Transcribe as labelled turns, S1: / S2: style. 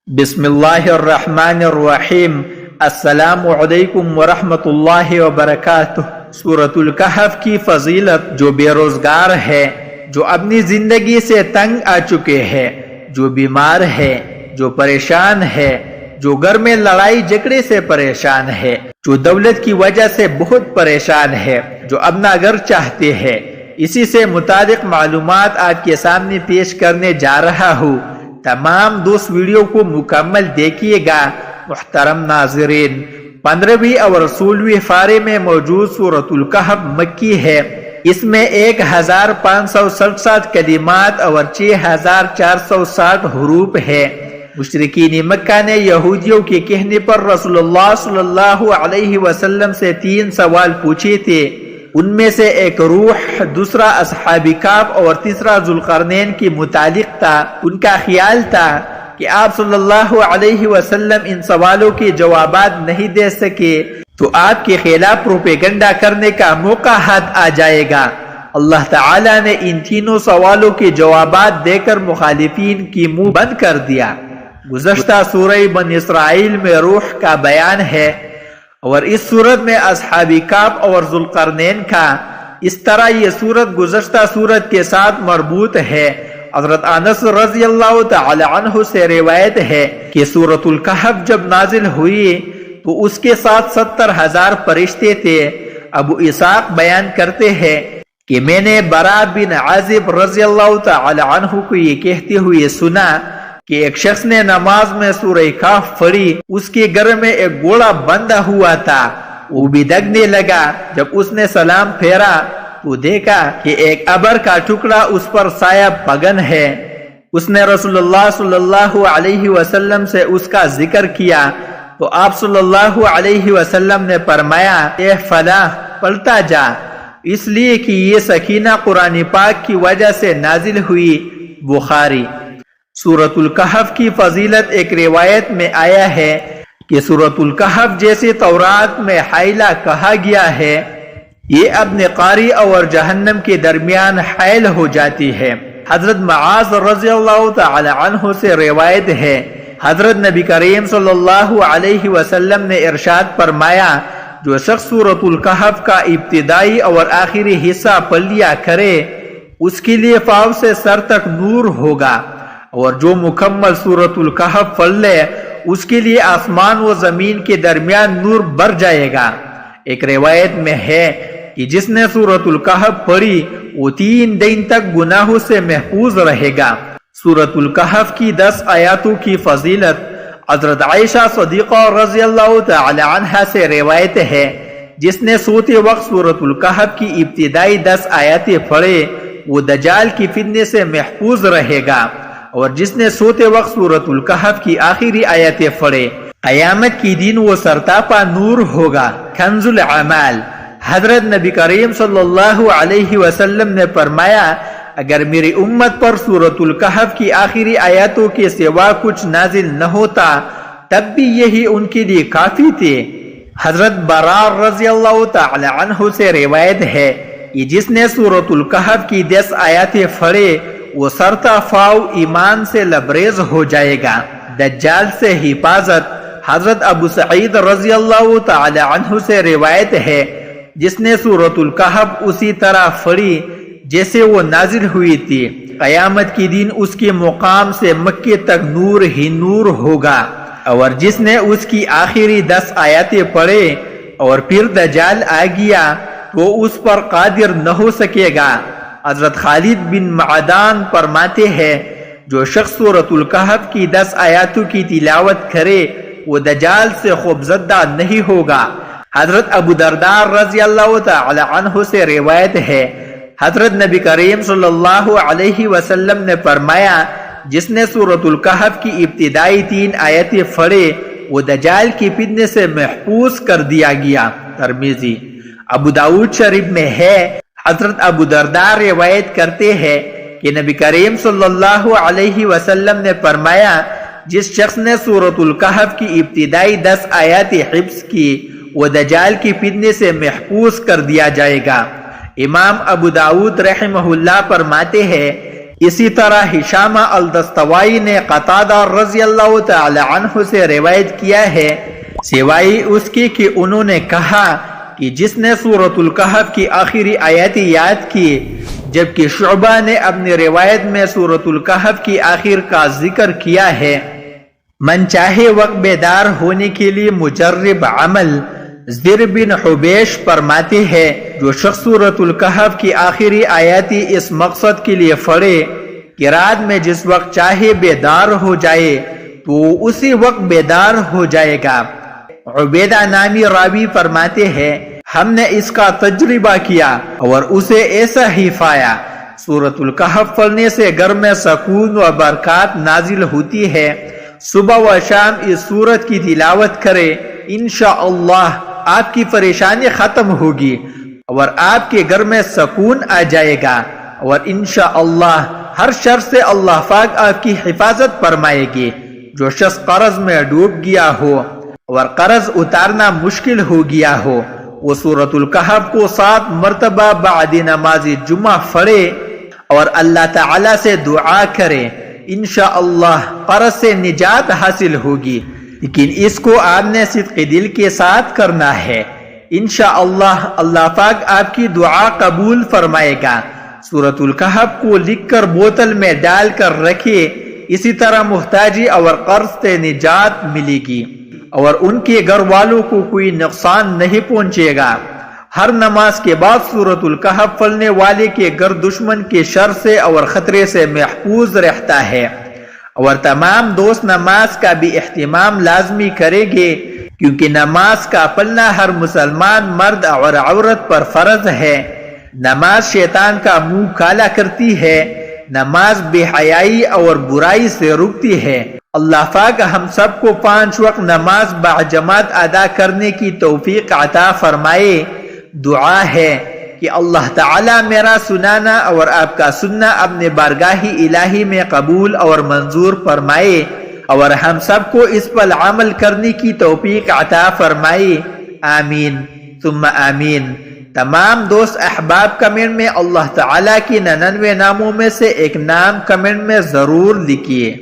S1: بسم اللہ الرحمن الرحیم۔ السلام علیکم ورحمۃ اللہ وبرکاتہ۔ سورۃ الکہف کی فضیلت: جو بے روزگار ہے، جو اپنی زندگی سے تنگ آ چکے ہیں، جو بیمار ہے، جو پریشان ہے، جو گھر میں لڑائی جھگڑے سے پریشان ہے، جو دولت کی وجہ سے بہت پریشان ہے، جو اپنا گھر چاہتے ہیں، اسی سے متعلق معلومات آپ کے سامنے پیش کرنے جا رہا ہوں۔ تمام دوست ویڈیو کو مکمل دیکھیے گا۔ محترم ناظرین، 15ویں اور 16ویں پارے میں موجود سورۃ الکہف مکی ہے۔ اس میں 1567 کلمات اور 6460 حروف ہے۔ مشرکین مکہ نے یہودیوں کے کہنے پر رسول اللہ صلی اللہ علیہ وسلم سے 3 سوال پوچھے تھے۔ ان میں سے ایک روح، دوسرا اصحاب کہف اور تیسرا ذوالقرنین کے متعلق تھا۔ ان کا خیال تھا کہ آپ صلی اللہ علیہ وسلم ان سوالوں کے جوابات نہیں دے سکے تو آپ کے خلاف پروپیگنڈا کرنے کا موقع ہاتھ آ جائے گا۔ اللہ تعالیٰ نے ان تینوں سوالوں کے جوابات دے کر مخالفین کی منہ بند کر دیا۔ گزشتہ سورہ بنی اسرائیل میں روح کا بیان ہے اور اس صورت میں اصحاب کہف اور ذوالقرنین کا۔ اس طرح یہ صورت گزشتہ صورت کے ساتھ مربوط ہے۔ حضرت انس رضی اللہ تعالی عنہ سے روایت ہے کہ سورۃ الکہف جب نازل ہوئی تو اس کے ساتھ 70,000 فرشتے تھے۔ ابو اسحاق بیان کرتے ہیں کہ میں نے برا بن عازب رضی اللہ تعالی عنہ کو یہ کہتے ہوئے سنا کہ ایک شخص نے نماز میں سورہ کہف پڑھی۔ اس کے گھر میں ایک گھوڑا بندھا ہوا تھا، وہ بھی دگنے لگا۔ جب اس نے سلام پھیرا تو دیکھا کہ ایک ابر کا ٹکڑا اس پر سایہ پگن ہے۔ اس نے رسول اللہ صلی اللہ علیہ وسلم سے اس کا ذکر کیا تو آپ صلی اللہ علیہ وسلم نے فرمایا، اے فلاں، پلٹا جا، اس لیے کہ یہ سکینہ قرآن پاک کی وجہ سے نازل ہوئی۔ بخاری۔ سورۃ الکہف کی فضیلت: ایک روایت میں آیا ہے کہ سورۃ الکہف جیسے تورات میں حائلہ کہا گیا ہے، یہ اپنے قاری اور جہنم کے درمیان حائل ہو جاتی ہے۔ حضرت معاذ رضی اللہ تعالی عنہ سے روایت ہے، حضرت نبی کریم صلی اللہ علیہ وسلم نے ارشاد فرمایا، جو شخص سورۃ الکہف کا ابتدائی اور آخری حصہ پڑھ لیا کرے اس کے لیے پاؤں سے سر تک نور ہوگا، اور جو مکمل سورۃ الکہف پڑھ لے اس کے لیے آسمان و زمین کے درمیان نور بر جائے گا۔ ایک روایت میں ہے کہ جس نے سورۃ الکہف پڑھی وہ 3 دن تک گناہوں سے محفوظ رہے گا۔ سورۃ الکہف کی 10 آیاتوں کی فضیلت: حضرت عائشہ صدیقہ رضی اللہ تعالی عنہا سے روایت ہے، جس نے سوتے وقت سورۃ الکہف کی ابتدائی 10 آیاتیں پڑھے وہ دجال کی فتنے سے محفوظ رہے گا، اور جس نے سوتے وقت سورۃ الکہف کی آخری آیتیں پڑھے قیامت کی دن وہ سرتاپا نور ہوگا۔ کنز الاعمال: حضرت نبی کریم صلی اللہ علیہ وسلم نے فرمایا، اگر میری امت پر سورۃ الکہف کی آخری آیاتوں کے سوا کچھ نازل نہ ہوتا تب بھی یہی ان کے لیے کافی تھے۔ حضرت برار رضی اللہ تعالی عنہ سے روایت ہے کہ جس نے سورۃ الکہف کی 10 آیاتیں پڑھے وہ سرتا فاؤ ایمان سے لبریز ہو جائے گا۔ دجال سے حفاظت: حضرت ابو سعید رضی اللہ تعالی عنہ سے روایت ہے، جس نے سورۃ الکہف اسی طرح پڑھی جیسے وہ نازل ہوئی تھی، قیامت کی دن اس کے مقام سے مکے تک نور ہی نور ہوگا، اور جس نے اس کی آخری 10 آیاتیں پڑھے اور پھر دجال آ گیا تو اس پر قادر نہ ہو سکے گا۔ حضرت خالد بن معدان فرماتے ہیں، جو شخص سورۃ الکہف کی 10 آیاتوں کی تلاوت کرے وہ دجال سے خوفزدہ نہیں ہوگا۔ حضرت ابو درداء رضی اللہ تعالی عنہ سے روایت ہے، حضرت نبی کریم صلی اللہ علیہ وسلم نے فرمایا، جس نے سورۃ الکہف کی ابتدائی 3 آیتیں پڑھے وہ دجال کی فتنے سے محفوظ کر دیا گیا۔ ترمذی۔ ابو داؤد شریف میں ہے، حضرت ابو درداء روایت کرتے ہیں کہ نبی کریم صلی اللہ علیہ وسلم نے فرمایا، جس شخص نے سورۃ الکہف کی ابتدائی 10 آیاتیں حفظ کی وہ دجال کی فتنے سے محفوظ کر دیا جائے گا۔ امام ابو داؤد رحمہ اللہ فرماتے ہیں اسی طرح ہشامہ الدستوائی نے قتادہ رضی اللہ تعالی عنہ سے روایت کیا ہے سوائے اس کی کہ انہوں نے کہا کہ جس نے سورۃ الکہف کی آخری آیات یاد کی، جبکہ شعبہ نے اپنی روایت میں سورۃ الکہف کی آخر کا ذکر کیا ہے۔ من چاہے وقت بیدار ہونے کے لیے مجرب عمل، زر بن حبیش فرماتے ہیں جو شخص سورۃ الکہف کی آخری آیات اس مقصد کے لیے پڑھے کہ رات میں جس وقت چاہے بیدار ہو جائے تو اسی وقت بیدار ہو جائے گا۔ عبیدہ نامی راوی فرماتے ہیں ہم نے اس کا تجربہ کیا اور اسے ایسا ہی پایا۔ سورۃ الکہف پڑھنے سے گھر میں سکون و برکات نازل ہوتی ہے۔ صبح و شام اس سورت کی تلاوت کرے، انشاءاللہ آپ کی پریشانی ختم ہوگی اور آپ کے گھر میں سکون آ جائے گا، اور انشاءاللہ ہر شر سے اللہ پاک آپ کی حفاظت فرمائے گی۔ جو شخص قرض میں ڈوب گیا ہو اور قرض اتارنا مشکل ہو گیا ہو، وہ سورۃ الکہف کو 7 مرتبہ بعد نماز جمعہ پڑھے اور اللہ تعالی سے دعا کرے، انشاءاللہ قرض سے نجات حاصل ہوگی، لیکن اس کو آپ نے صدق دل کے ساتھ کرنا ہے۔ انشاءاللہ اللہ پاک آپ کی دعا قبول فرمائے گا۔ سورۃ الکہف کو لکھ کر بوتل میں ڈال کر رکھے، اسی طرح محتاجی اور قرض سے نجات ملے گی اور ان کے گھر والوں کو کوئی نقصان نہیں پہنچے گا۔ ہر نماز کے بعد سورۃ الکہف پڑھنے والے کے گھر دشمن کے شر سے اور خطرے سے محفوظ رہتا ہے، اور تمام دوست نماز کا بھی اہتمام لازمی کریں گے، کیونکہ نماز کا پڑھنا ہر مسلمان مرد اور عورت پر فرض ہے۔ نماز شیطان کا منہ کالا کرتی ہے، نماز بے حیائی اور برائی سے روکتی ہے۔ اللہ پاک ہم سب کو 5 وقت نماز باجماعت ادا کرنے کی توفیق عطا فرمائے۔ دعا ہے کہ اللہ تعالی میرا سنانا اور آپ کا سننا اپنے بارگاہ الہی میں قبول اور منظور فرمائے، اور ہم سب کو اس پر عمل کرنے کی توفیق عطا فرمائے، آمین ثم آمین۔ تمام دوست احباب کمنٹ میں اللہ تعالی کی 99 ناموں میں سے ایک نام کمنٹ میں ضرور لکھیے۔